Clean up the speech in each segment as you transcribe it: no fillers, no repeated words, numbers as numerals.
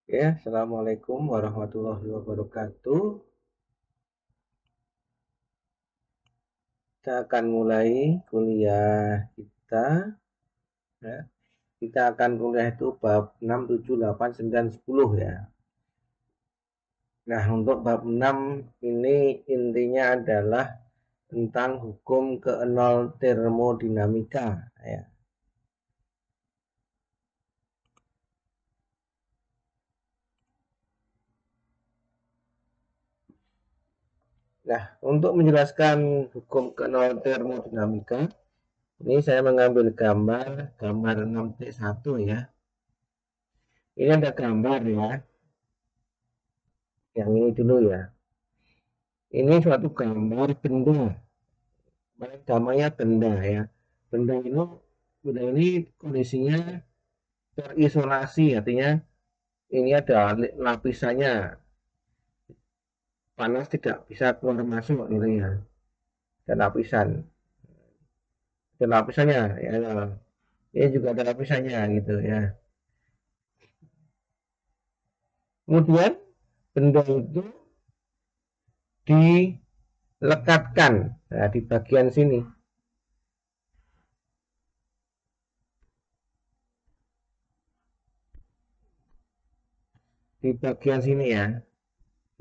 Ya, Assalamualaikum warahmatullahi wabarakatuh. Kita akan mulai kuliah kita. Ya. Kita akan kuliah itu bab 6, 7, 8, 9, 10 ya. Nah, untuk bab 6 ini intinya adalah tentang hukum keenol termodinamika. Ya. Nah, untuk menjelaskan hukum keenol termodinamika, ini saya mengambil gambar 6.1 ya. Ini ada gambar ya. Yang ini dulu ya. Ini suatu gambar benda, namanya benda ya. Benda ini kondisinya terisolasi, artinya ini ada lapisannya, panas tidak bisa keluar masuk gitu ya. Dan lapisannya ya. Ini juga ada lapisannya gitu ya. Kemudian benda itu dilekatkan, nah, di bagian sini, ya.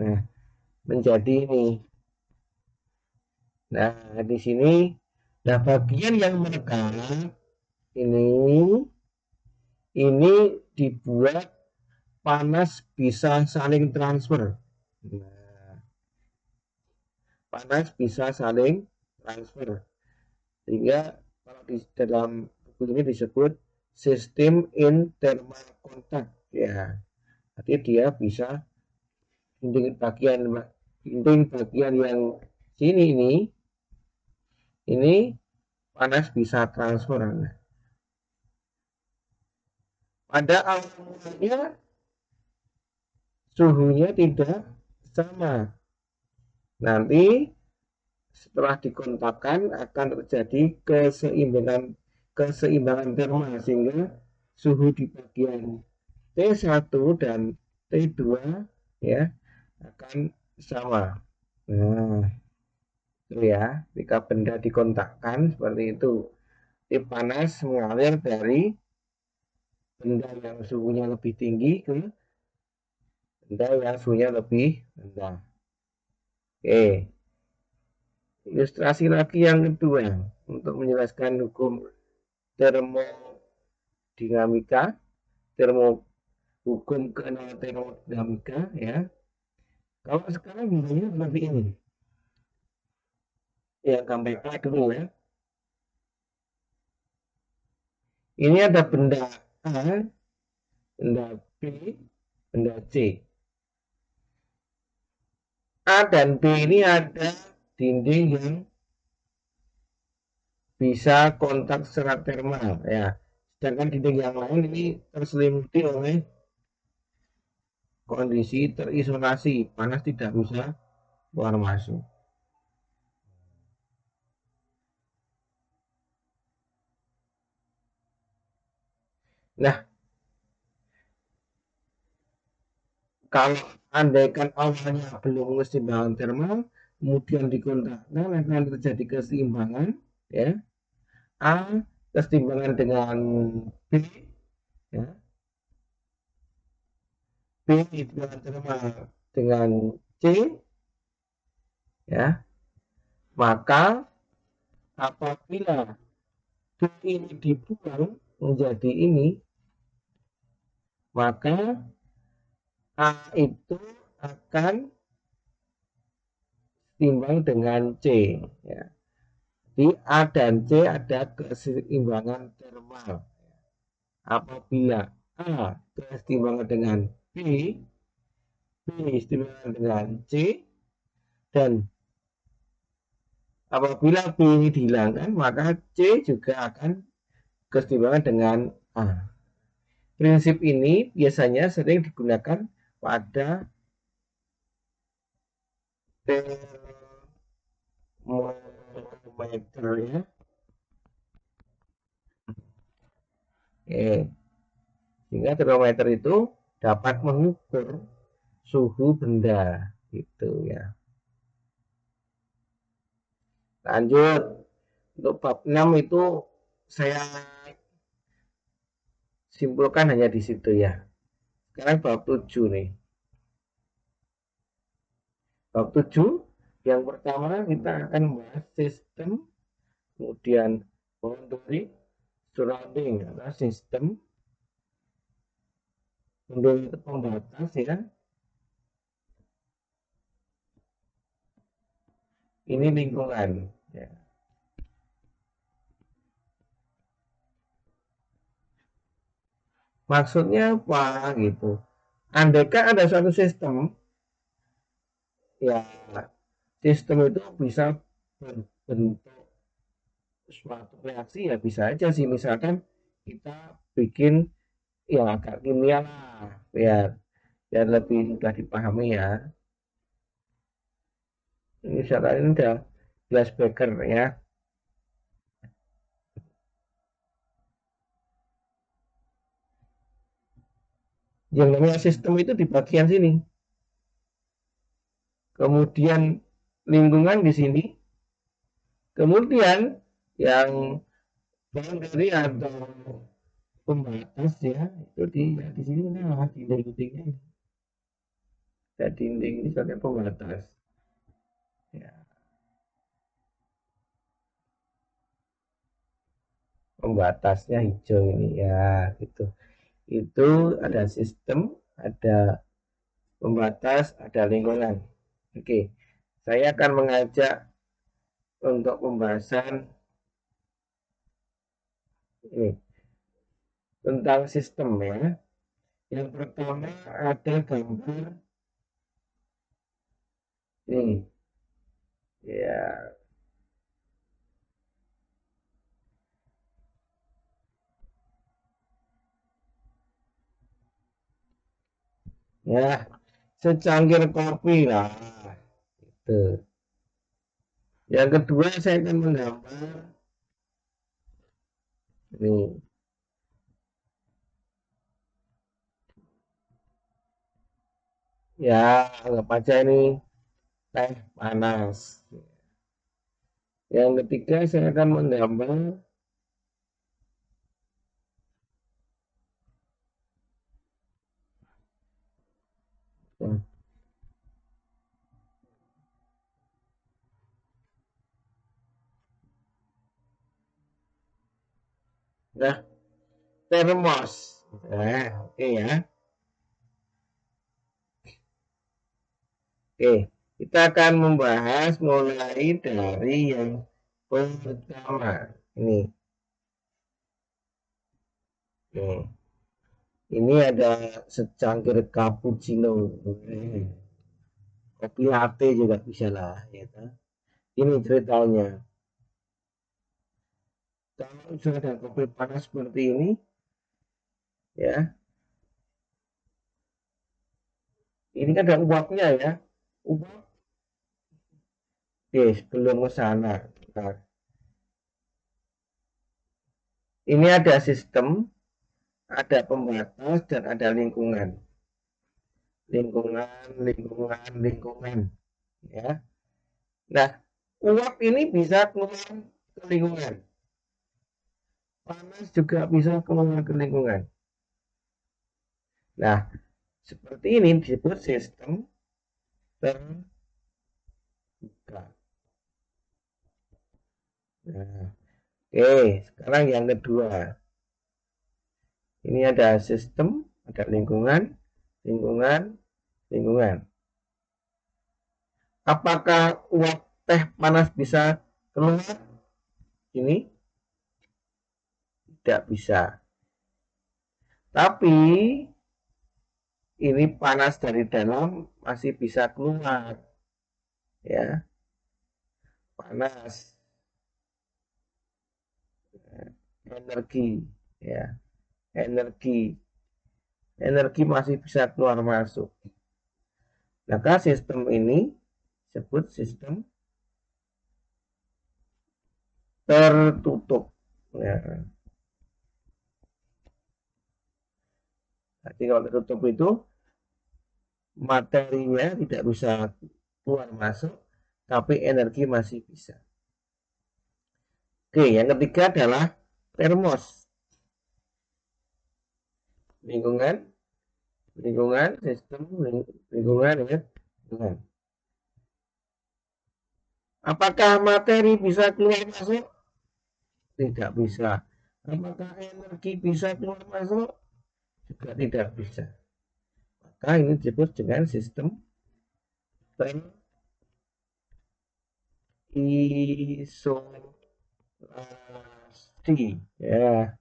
Nah, menjadi ini. Nah, di sini, nah bagian yang menekan ini dibuat panas bisa saling transfer. Nah, panas bisa saling transfer. Sehingga kalau di dalam buku ini disebut sistem thermal contact ya. Jadi dia bisa dinding bagian yang sini ini panas bisa transfer. Nah, pada awalnya suhunya tidak sama. Nanti setelah dikontakkan akan terjadi keseimbangan termal sehingga suhu di bagian T1 dan T2 ya akan sama. Nah, itu ya, ketika benda dikontakkan seperti itu. Jadi panas mengalir dari benda yang suhunya lebih tinggi ke benda yang suhunya lebih rendah. Oke, ilustrasi lagi yang kedua untuk menjelaskan hukum termodinamika, termo hukum keenam termodinamika ya. Kalau sekarang bendanya seperti ini. Ya, gambarnya dulu ya. Ini ada benda A, benda B, benda C. A dan B ini ada dinding yang bisa kontak secara termal ya. Sedangkan dinding yang lain ini terselimuti oleh kondisi terisolasi, panas tidak bisa keluar masuk. Nah, kalau andaikan awalnya belum keseimbangan termal, kemudian dikontakkan akan terjadi keseimbangan ya. A keseimbangan dengan B ya. B keseimbangan termal dengan C ya. Maka apabila B ini dibuang menjadi ini, maka A itu akan timbang dengan C ya. Di A dan C ada keseimbangan termal. Apabila A keseimbangan dengan B, B keseimbangan dengan C, dan apabila B ini dihilangkan, maka C juga akan keseimbangan dengan A. Prinsip ini biasanya sering digunakan pada termometer ya. Sehingga termometer itu dapat mengukur suhu benda gitu ya. Lanjut, untuk bab 6 itu saya simpulkan hanya di situ ya. Sekarang bab 7 nih. Bab 7 yang pertama kita akan membahas sistem, kemudian boundary, surrounding adalah sistem, boundary itu pembatas ya. Ini lingkungan ya. Maksudnya apa gitu? Andaikan ada suatu sistem, ya sistem itu bisa berbentuk suatu reaksi ya bisa aja sih. Misalkan kita bikin yang agak kimia lah, biar lebih mudah dipahami ya. Misalkan ini udah glass beaker ya. Yang namanya sistem itu di bagian sini. Kemudian lingkungan di sini. Kemudian yang boundary atau pembatas ya itu di sini nah di dinding-dindingnya. Dan dinding ini sebagai pembatas. Ya, pembatasnya hijau ini ya gitu. Itu ada sistem, ada pembatas, ada lingkungan. Oke, saya akan mengajak untuk pembahasan ini tentang sistem ya. Yang pertama ada gambar ini ya, ya secangkir kopi lah itu. Yang kedua saya akan menggambar ini ya, anggap aja ini teh panas. Yang ketiga saya akan menggambar nah termos. Nah, oke ya. Oke, kita akan membahas mulai dari yang pertama. Nih, ini ada secangkir cappuccino. Kopi latte juga bisa lah, ya kan? Ini ceritanya. Kalau sudah ada kopi panas seperti ini, ya, ini kan ada uapnya ya. Uap, sebelum ke sana. Nah, ini ada sistem, ada pembatas, dan ada lingkungan. Lingkungan, ya. Nah, uap ini bisa keluar ke lingkungan. Panas juga bisa keluar ke lingkungan. Nah, seperti ini disebut sistem terbuka. Nah, oke, sekarang yang kedua. Ini ada sistem, ada lingkungan, lingkungan, lingkungan. Apakah uap teh panas bisa keluar? Ini tidak bisa. Tapi ini panas dari dalam masih bisa keluar. Ya, panas, energi, ya, energi masih bisa keluar masuk. Maka sistem ini disebut sistem tertutup. Ya. Jadi kalau tertutup itu materinya tidak bisa keluar masuk, tapi energi masih bisa. Oke, yang ketiga adalah termos. Lingkungan, sistem lingkungan ya. Apakah materi bisa keluar masuk? Tidak bisa. Apakah energi bisa keluar masuk? Juga tidak bisa. Maka ini disebut dengan sistem isolasi. Ya,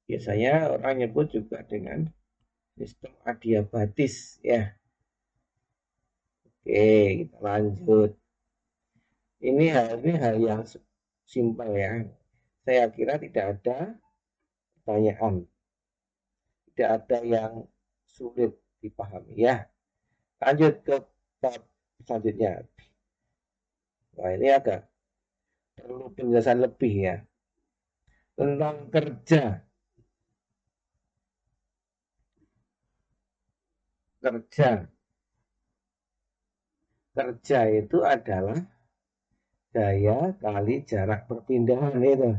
biasanya orang nyebut juga dengan sistem adiabatis. Ya, oke, kita lanjut. Ini hal yang simpel ya. Saya kira tidak ada pertanyaan, tidak ada yang sulit dipahami ya. Lanjut ke tab selanjutnya. Nah, ini agak perlu penjelasan lebih ya tentang kerja. Kerja itu adalah daya kali jarak perpindahan itu.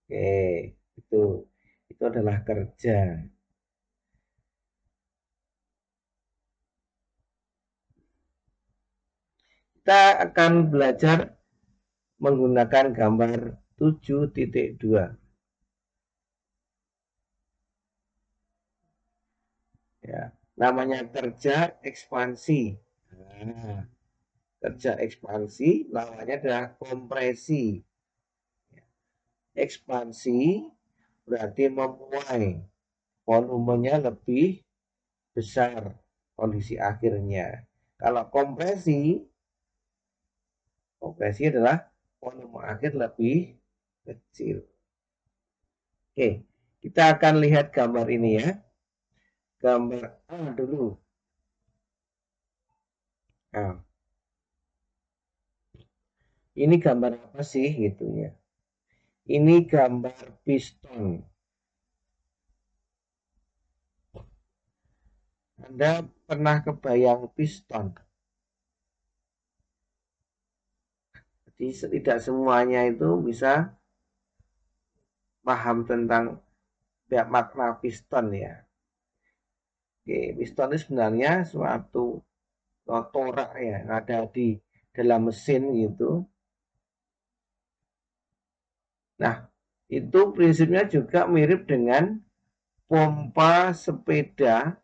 Oke, itu adalah kerja. Kita akan belajar menggunakan gambar 7.2. Ya, namanya kerja ekspansi. Nah, kerja ekspansi lawannya adalah kompresi. Ekspansi berarti memuai, volumenya lebih besar kondisi akhirnya. Kalau kompresi adalah volume akhir lebih kecil. Oke, kita akan lihat gambar ini ya. Gambar A dulu. Nah, ini gambar apa sih gitu ya? Ini gambar piston. Anda pernah kebayang piston? Jadi tidak semuanya itu bisa paham tentang makna piston ya. Oke, piston itu sebenarnya suatu torak ya, ada di dalam mesin gitu. Nah, itu prinsipnya juga mirip dengan pompa sepeda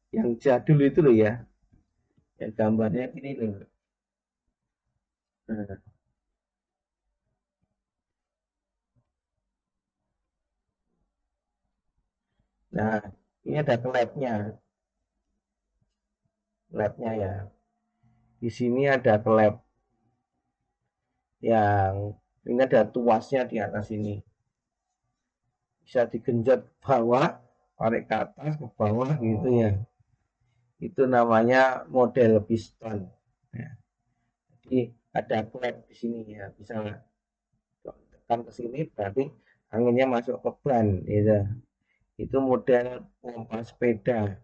yang jadul itu loh ya. Ya gambarnya ini loh. Nah, ini ada klepnya. Klepnya ya. Di sini ada klep yang ini ada tuasnya di atas ini. Bisa digenjot ke bawah, tarik ke atas, ke bawah gitu ya. Itu namanya model piston. Ya. Jadi ada klep di sini ya, bisa tekan ke sini berarti anginnya masuk ke ban gitu. Itu model pompa sepeda.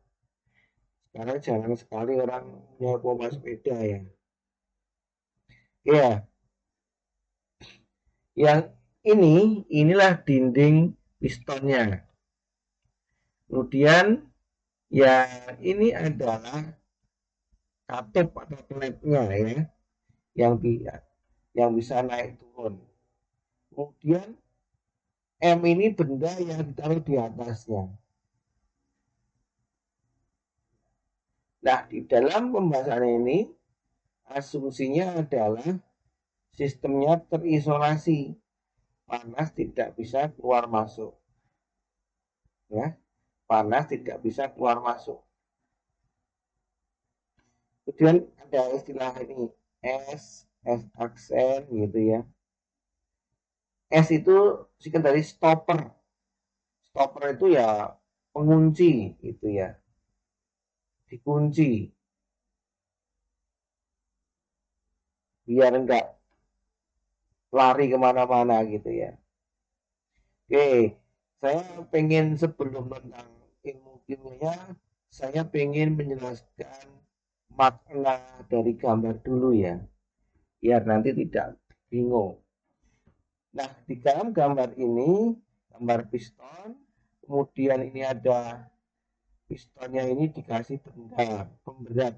Karena jarang sekali orang punya pompa sepeda ya. Ya, yang inilah dinding pistonnya. Kemudian ya ini adalah katup atau klepnya ya, yang bisa naik turun. Kemudian M ini benda yang ditaruh di atasnya. Nah, di dalam pembahasan ini asumsinya adalah sistemnya terisolasi, panas tidak bisa keluar masuk. Ya, panas tidak bisa keluar masuk. Kemudian ada istilah ini S aksen gitu ya. S itu singkat dari stopper. Stopper itu ya pengunci gitu ya. Dikunci biar enggak lari kemana-mana gitu ya. Oke, saya pengen sebelum tentang ilmu kimia, saya pengen menjelaskan makna dari gambar dulu ya, biar nanti tidak bingung. Nah, di dalam gambar ini, gambar piston, kemudian ini ada pistonnya ini dikasih benda pemberat.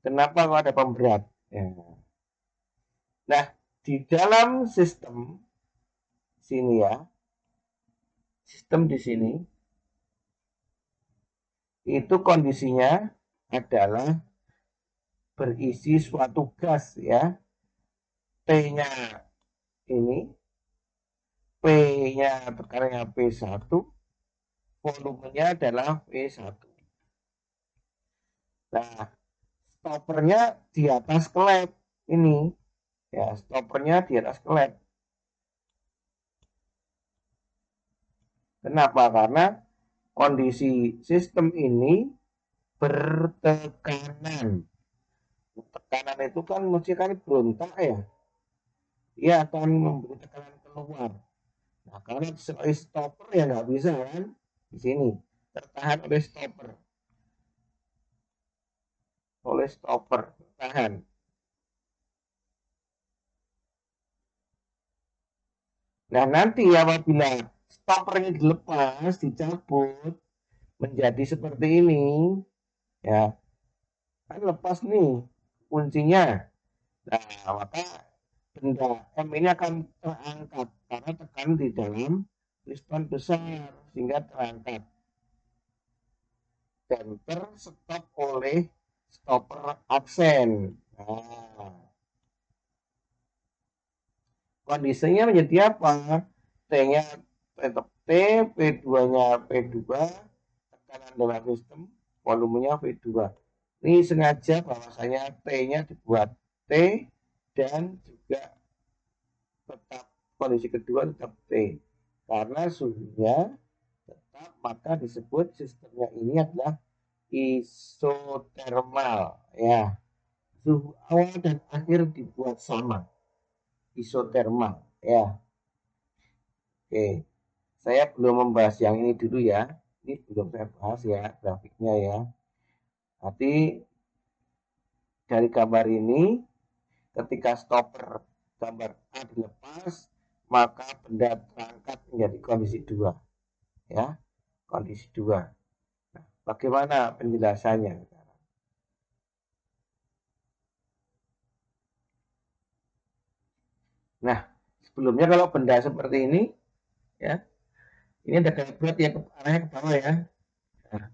Kenapa kok ada pemberat? Ya. Nah, di dalam sistem sini ya, sistem di sini itu kondisinya adalah berisi suatu gas ya. T-nya ini, P-nya tekanannya P1, volumenya adalah V1. Nah, stoppernya di atas klep ini. Ya, stoppernya di atas klep. Kenapa? Karena kondisi sistem ini bertekanan. Tekanan itu kan mesti kan berontak ya. Ia akan memberi tekanan keluar. Nah, karena sebagai stopper ya nggak bisa kan di sini tertahan oleh stopper tertahan. Nah, nanti apabila stoppernya dilepas, dicabut menjadi seperti ini, ya kan lepas nih kuncinya. Nah, maka benda M ini akan terangkat karena tekan di dalam piston besar sehingga terangkat dan terstop oleh stopper aksen. Nah, kondisinya menjadi apa? T-nya tetap T, P2-nya P2, tekanan dalam sistem, volumenya V2. Ini sengaja bahwasanya T-nya dibuat T dan juga tetap kondisi kedua tetap T. Karena suhunya tetap, maka disebut sistemnya ini adalah isotermal. Ya, suhu awal dan akhir dibuat sama, isotermal. Ya, oke. Saya belum membahas yang ini dulu ya. Ini belum saya bahas ya grafiknya ya. Tapi dari gambar ini, ketika stopper gambar A dilepas, maka benda terangkat menjadi kondisi 2. Ya, kondisi 2. Nah, bagaimana penjelasannya? Nah, sebelumnya kalau benda seperti ini, ya, ini ada gambar yang arahnya ke bawah ya. Nah,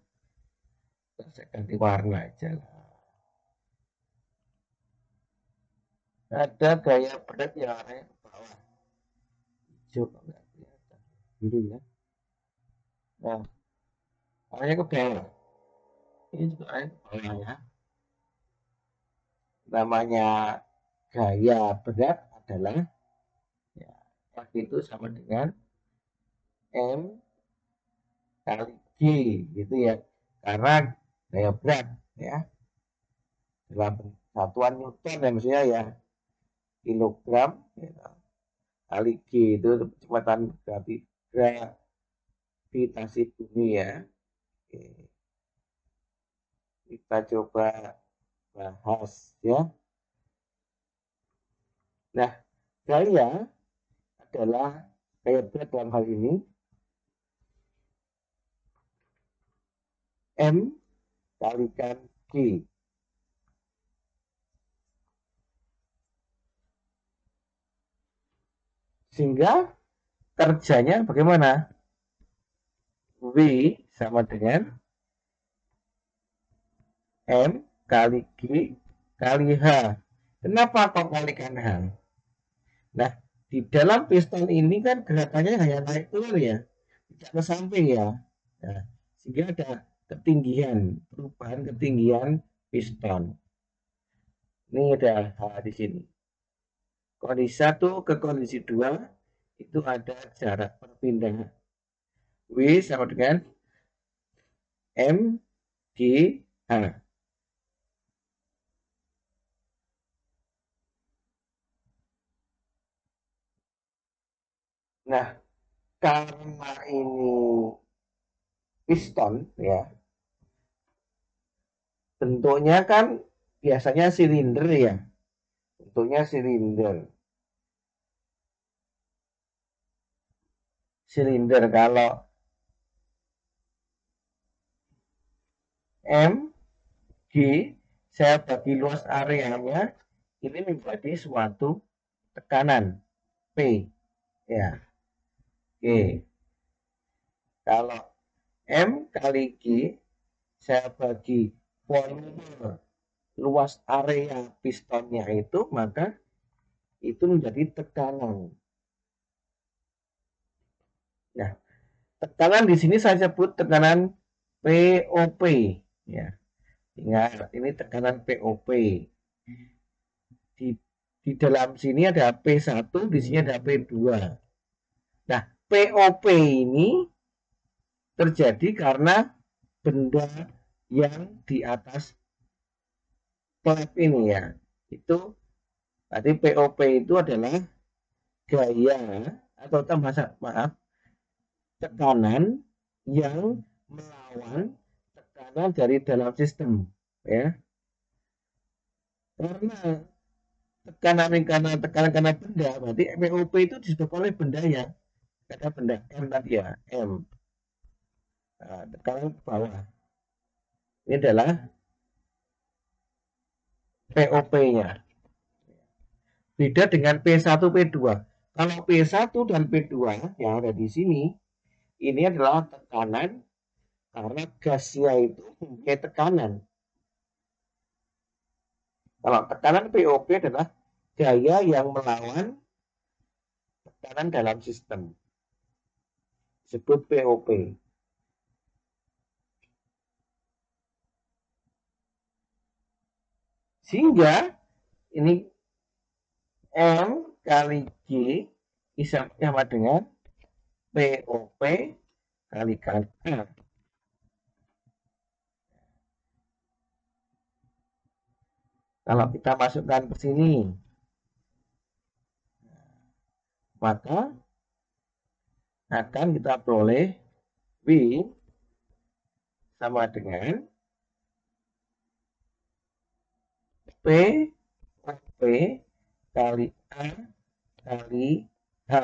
saya ganti warna aja lah. Ada gaya berat yang arahnya ke bawah. Hijau enggak kelihatan. Biru ya. Nah, arahnya ke bawah. Ini juga arahnya ke bawah ya. Namanya gaya berat adalah ya, F itu sama dengan M kali G gitu ya. Karena gaya berat ya dalam satuan Newton ya maksudnya ya kilogram ya, kali G itu kecepatan gravitasi bumi ya. Oke. Kita coba bahas ya. Nah, gaya adalah gaya berat dalam hal ini M kalikan G. Sehingga kerjanya bagaimana? W sama dengan M kali G kali H. Kenapa kok kalikan H? Nah, di dalam piston ini kan gerakannya hanya naik turun ya, tidak ke samping ya. Nah, sehingga ada ketinggian, perubahan ketinggian piston. Ini ada H di sini. Kondisi 1 ke kondisi 2 itu ada jarak perpindahan. W sama dengan M G H. Nah, karena ini piston ya, bentuknya kan biasanya silinder ya, bentuknya silinder. Kalau M, G, saya bagi luas areanya, ini menjadi suatu tekanan P ya. Oke, kalau M kali G saya bagi volume luas area pistonnya itu, maka itu menjadi tekanan. Nah, tekanan di sini saya sebut tekanan POP ya. Ingat, ini tekanan POP. Di dalam sini ada P1, di sini ada P2. Nah, POP ini terjadi karena benda yang di atas klep ini ya. Itu tadi POP itu adalah gaya atau maaf, tekanan yang melawan tekanan dari dalam sistem ya. Karena tekanan karena benda, berarti POP itu disebabkan oleh benda ya. Ada benda M tadi ya, M. Nah, tekanan ke bawah. Ini adalah POP-nya. Beda dengan P1, P2. Kalau P1 dan P2 yang ada di sini, ini adalah tekanan karena gasnya itu mempunyai tekanan. Kalau tekanan POP adalah gaya yang melawan tekanan dalam sistem. Disebut POP. Sehingga ini M kali G sama dengan POP kali A. Kalau kita masukkan ke sini, maka akan kita peroleh W sama dengan POP kali A kali H.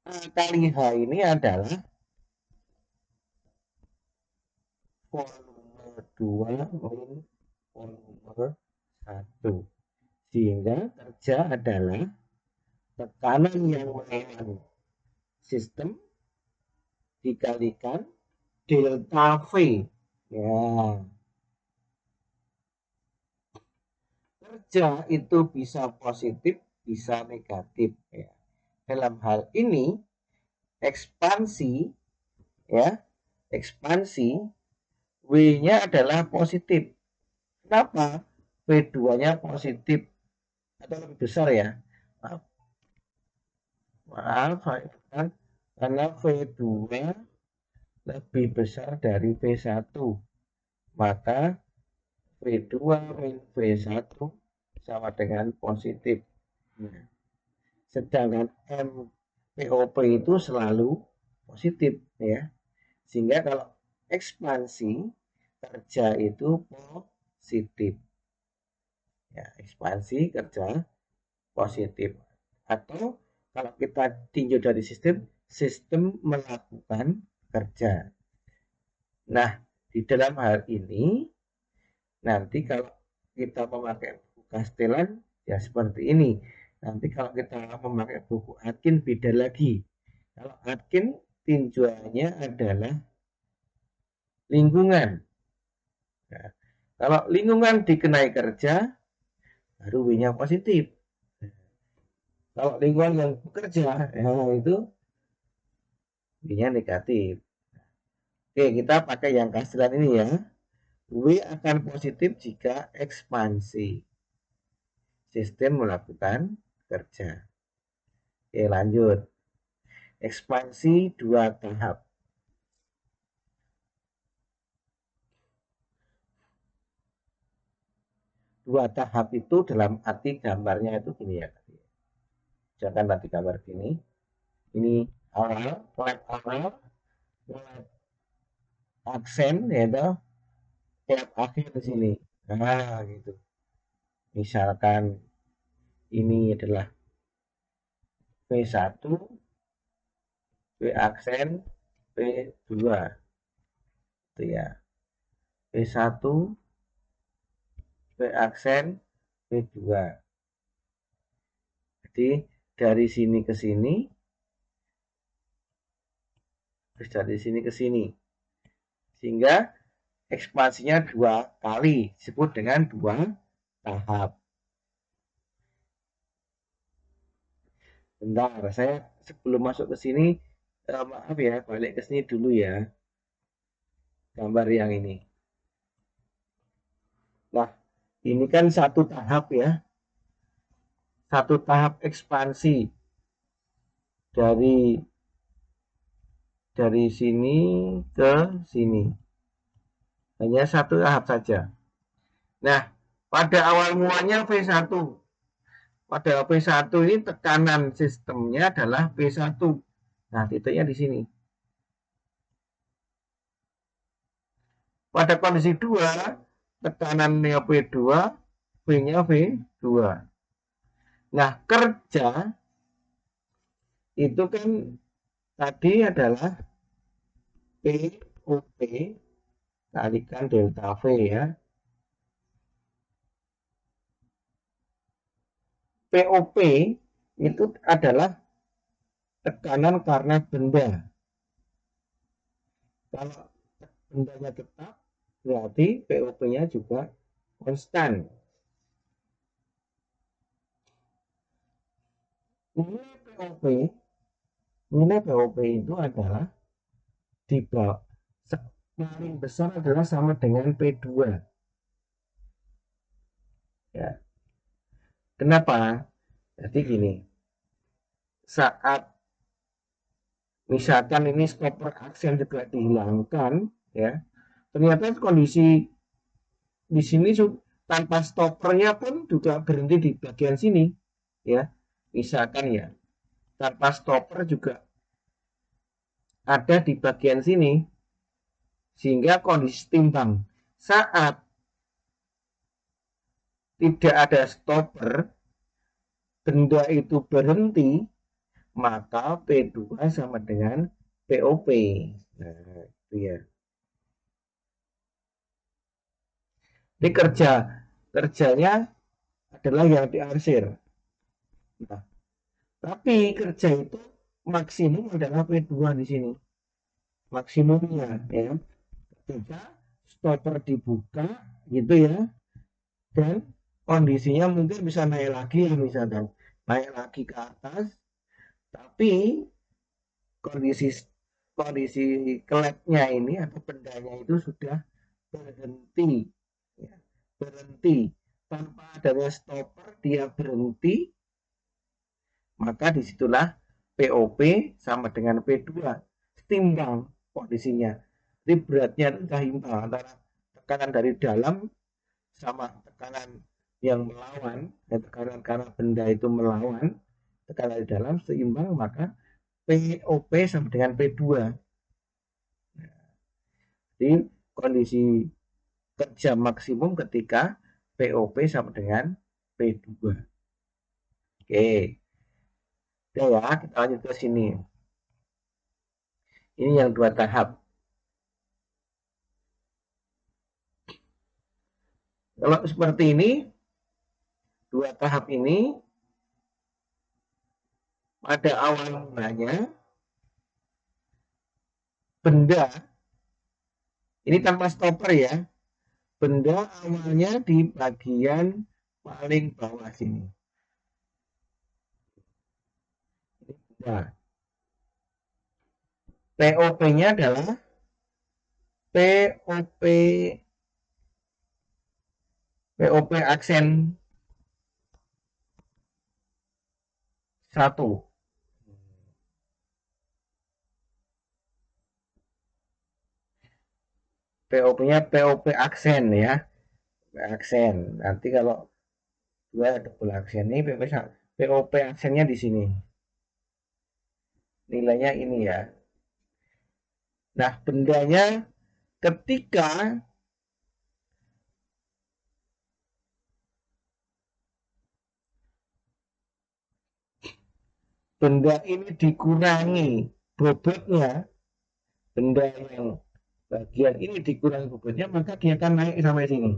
A kali H ini adalah volume 2 min volume 1. Sehingga kerja adalah tekanan yang melawan sistem dikalikan delta V. Ya. Kerja itu bisa positif, bisa negatif ya. Dalam hal ini ekspansi ya, ekspansi W-nya adalah positif. Kenapa? V2-nya positif atau lebih besar ya. Maaf karena V2 lebih besar dari V1. Maka V2 min V1 sama dengan positif. Nah, sedangkan MPOP itu selalu positif ya. Sehingga kalau ekspansi kerja itu positif. Ya, ekspansi kerja positif. Atau kalau kita tinjau dari sistem melakukan kerja. Nah, di dalam hal ini nanti kalau kita memakai buku Castellan ya seperti ini. Nanti kalau kita memakai buku Atkin beda lagi. Kalau Atkin tinjauannya adalah lingkungan. Nah, kalau lingkungan dikenai kerja, baru W-nya positif. Kalau lingkungan yang bekerja, ya itu W-nya negatif. Oke, kita pakai yang Castellan ini ya. W akan positif jika ekspansi. Sistem melakukan kerja. Oke, lanjut. Ekspansi 2 tahap. Dua tahap itu dalam arti gambarnya itu gini ya. Jangan nanti gambar gini. Ini awal, lab awal, lab aksen, yaitu lab akhir di sini. Nah, gitu. Misalkan ini adalah P1, P aksen, P2. Itu ya. P1, P aksen, P2. Jadi dari sini ke sini, terus dari sini ke sini. Sehingga ekspansinya 2 kali, disebut dengan 2 tahap. Bentar, saya sebelum masuk ke sini, maaf ya, balik ke sini dulu ya, gambar yang ini. Nah, ini kan satu tahap ya, satu tahap ekspansi dari sini ke sini. Hanya satu tahap saja. Nah, pada awal mulanya V1. Pada P1 ini tekanan sistemnya adalah P1. Nah, titiknya di sini. Pada kondisi 2, tekanannya P2, V-nya V2. Nah, kerja itu kan tadi adalah POP kalikan delta V ya. POP itu adalah tekanan karena benda. Kalau bendanya tetap, berarti POP-nya juga konstan. Nilai POP itu adalah di bawah paling besar adalah sama dengan P2. Ya. Kenapa? Jadi gini, saat misalkan ini stopper aksen juga dihilangkan, ya, ternyata kondisi di sini tanpa stoppernya pun juga berhenti di bagian sini, ya. Misalkan ya, tanpa stopper juga ada di bagian sini, sehingga kondisi timbang saat tidak ada stopper, benda itu berhenti, maka P2 sama dengan POP. Nah, itu ya. Ini kerjanya adalah yang diarsir. Nah, tapi kerja itu maksimum adalah P2 di sini. Maksimumnya ya. Ketika stopper dibuka gitu ya. Dan kondisinya mungkin bisa naik lagi misalkan. Naik lagi ke atas. Tapi kondisi klepnya ini atau bendanya itu sudah berhenti ya, berhenti tanpa adanya stopper, dia berhenti, maka disitulah POP sama dengan P2 setimbang kondisinya. Jadi beratnya itu imbang antara tekanan dari dalam sama tekanan yang melawan, tekanan karena benda itu melawan, tekanan dari dalam seimbang, maka POP sama dengan P2. Jadi kondisi kerja maksimum ketika POP sama dengan P2. Oke. Oke ya, kita lanjut ke sini. Ini yang 2 tahap. Kalau seperti ini, 2 tahap ini pada awal mulanya benda ini tanpa stopper ya. Benda awalnya di bagian paling bawah sini. Nah, POP-nya adalah POP aksen 1. POP-nya POP aksen ya. Aksen. Nanti kalau dua double aksen ini POP aksennya di sini. Nilainya ini ya. Nah, bendanya ketika benda ini dikurangi bobotnya, benda yang bagian ini dikurangi bobotnya, maka dia akan naik sampai sini.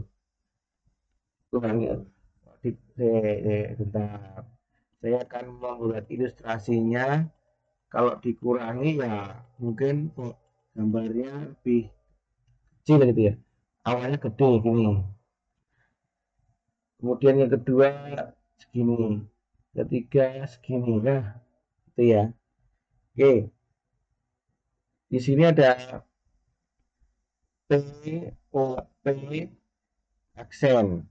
Kurangi. Bentar. Saya akan membuat ilustrasinya. Kalau dikurangi ya mungkin kok gambarnya lebih kecil gitu ya. Awalnya gede gini. Kemudian yang kedua segini. Ketiga segini. Nah, itu ya. Oke. Di sini ada POP aksen.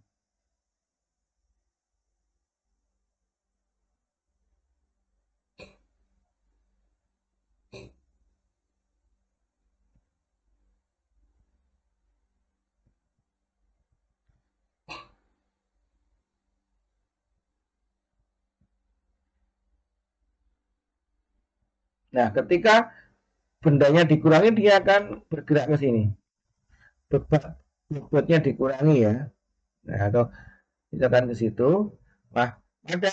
Nah, ketika bendanya dikurangi dia akan bergerak ke sini. Bobotnya dikurangi ya. Nah, atau misalkan ke situ. Nah, ada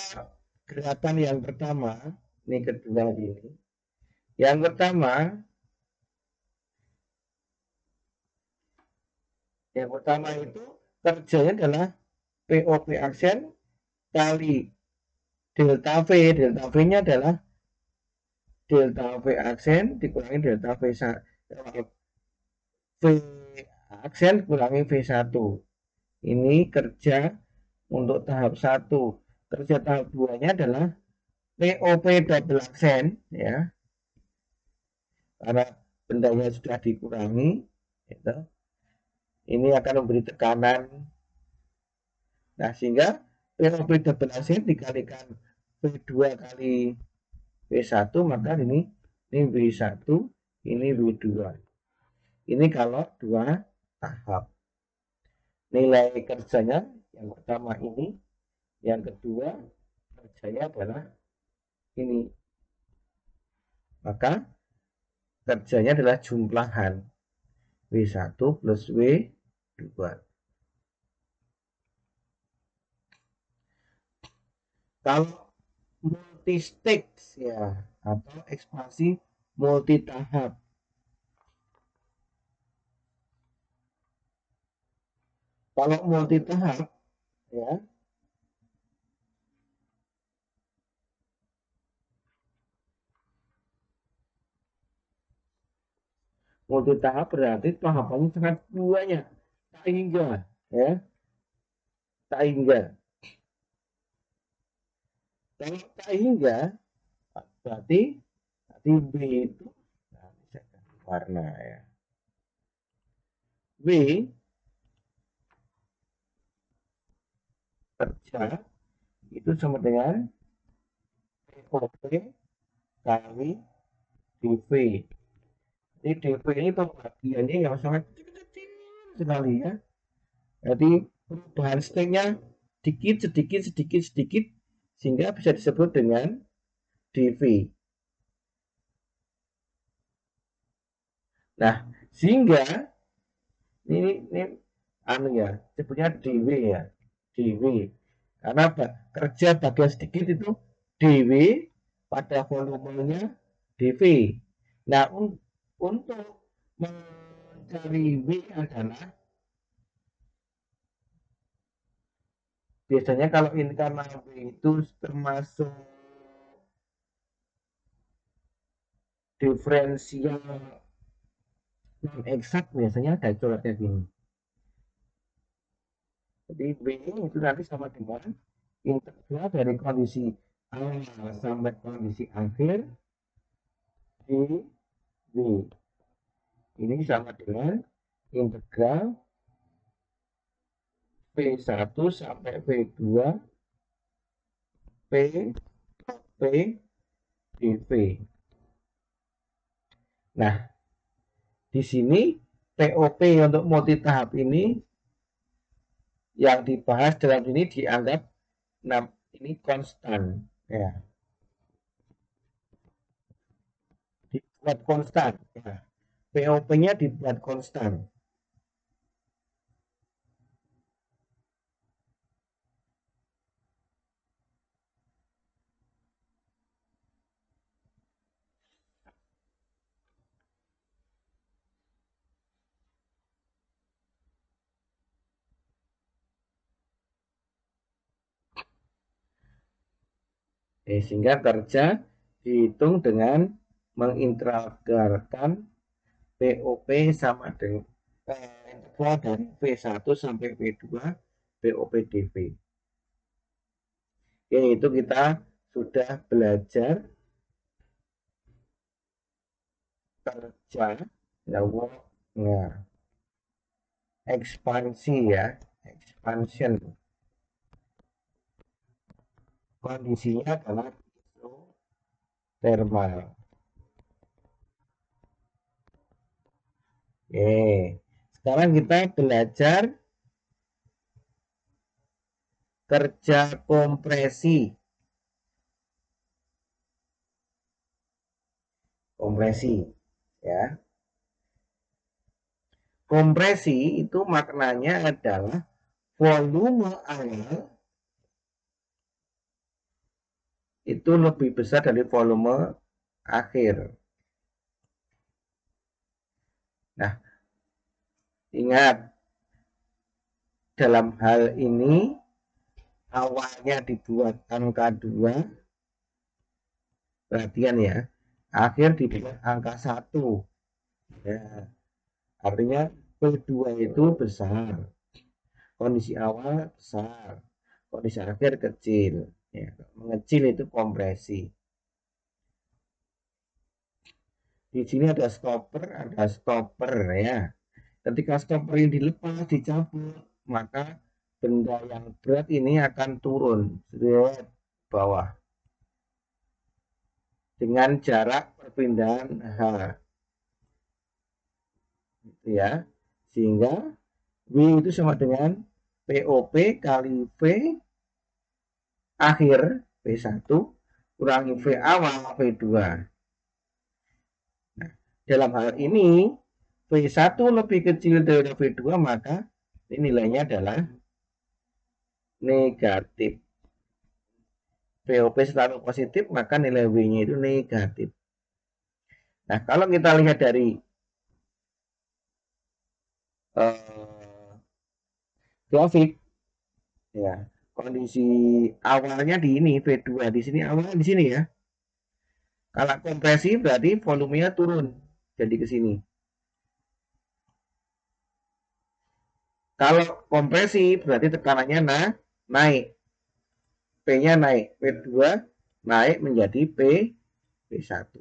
gerakan yang pertama, ini kedua ini. Yang pertama itu kerjanya adalah POP aksen kali delta V. Delta V-nya adalah delta V aksen dikurangi delta V aksen kurangi V1. Ini kerja untuk tahap 1. Kerja tahap 2-nya adalah POP double aksen ya. Karena bendanya sudah dikurangi gitu. Ini akan memberi tekanan. Nah, sehingga POP double aksen dikalikan V2 kali V1, maka ini V1, ini V2. Ini kalau dua tahap. Nilai kerjanya yang pertama ini, yang kedua kerjanya adalah ini. Maka kerjanya adalah jumlahan W1 plus W2. Kalau multi stage ya, atau ekspansi multi tahap. Kalau multi tahap ya, multi tahap berarti tahapannya sangat banyak, tak hingga ya, tak hingga. Kalau tak hingga berarti B itu, nah, warna ya, B kerja itu sama dengan POP kali DV. Jadi DV ini pembagiannya yang sangat kecil sekali ya. Jadi perubahan state-nya sedikit, sedikit, sedikit, sedikit, sehingga bisa disebut dengan DV. Nah, sehingga ini anu ya, sebutnya DW ya, DW. Karena kerja bagian sedikit itu DW pada volumenya DV. Nah, untuk mencari W adalah biasanya kalau ini karena W itu termasuk diferensial non eksak, biasanya ada coretnya gini. Jadi W itu nanti sama dengan integral dari kondisi awal sampai kondisi akhir di W. Ini sama dengan integral V1 sampai V2 P P dV. Nah, di sini POP untuk multi tahap ini yang dibahas dalam ini dianggap ini konstan ya, dibuat konstan ya. POP-nya dibuat konstan. Sehingga kerja dihitung dengan mengintegralkan POP sama dengan integral dari V1 sampai V2 POP dV. Oke, itu kita sudah belajar kerja ya, nah, ekspansi ya, expansion. Kondisinya adalah thermal. Oke, sekarang kita belajar kerja kompresi. Kompresi ya. Kompresi itu maknanya adalah volume awal itu lebih besar dari volume akhir. Nah, ingat dalam hal ini awalnya dibuat angka 2, perhatian ya, akhir dibuat angka 1 ya, artinya P2 itu besar, kondisi awal besar, kondisi akhir kecil ya. Mengecil itu kompresi. Di sini ada stopper ya. Ketika stopper ini dilepas, dicabut, maka benda yang berat ini akan turun ke bawah dengan jarak perpindahan H gitu ya, sehingga W itu sama dengan POP kali V akhir V1 kurangi V awal V2. Nah, dalam hal ini V1 lebih kecil dari V2, maka ini nilainya adalah negatif. VOP selalu positif, maka nilai W-nya itu negatif. Nah, kalau kita lihat dari grafik, ya, kondisi awalnya di ini V2 di sini, awalnya di sini ya. Kalau kompresi berarti volumenya turun, jadi ke sini. Kalau kompresi berarti tekanannya naik, P-nya naik, P2 naik menjadi P1.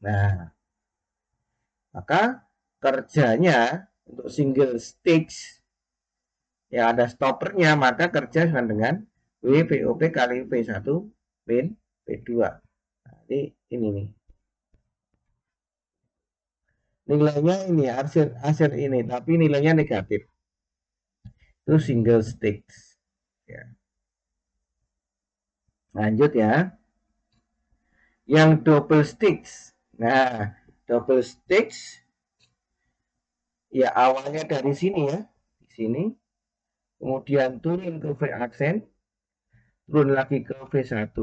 Nah, maka kerjanya untuk single stage yang ada stoppernya, maka kerja sama dengan WPOP kali P1 min P2. Nah, ini nih. Nilainya ini hasil ini, tapi nilainya negatif. Itu single stage. Ya. Lanjut ya. Yang double stage. Nah, double stage ya awalnya dari sini ya, di sini, kemudian turun ke V aksen, turun lagi ke V1.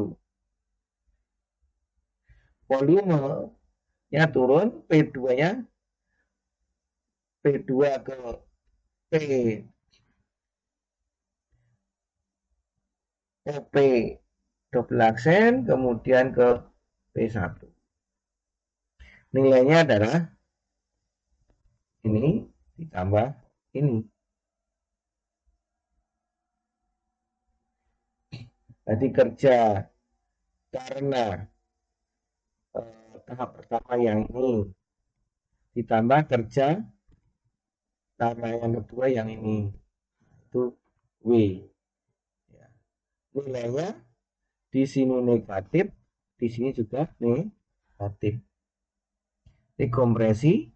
Volumenya turun, P2-nya P2 ke P OP double aksen, kemudian ke P1. Nilainya adalah ini ditambah ini. Jadi kerja karena tahap pertama yang ini ditambah kerja karena yang kedua yang ini, itu W ya. Nilainya di sini negatif, di sini juga negatif. Ini kompresi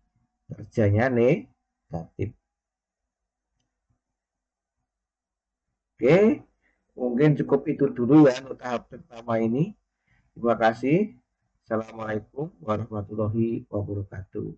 kerjanya negatif. Oke, Mungkin cukup itu dulu ya untuk tahap pertama ini. Terima kasih. Assalamualaikum warahmatullahi wabarakatuh.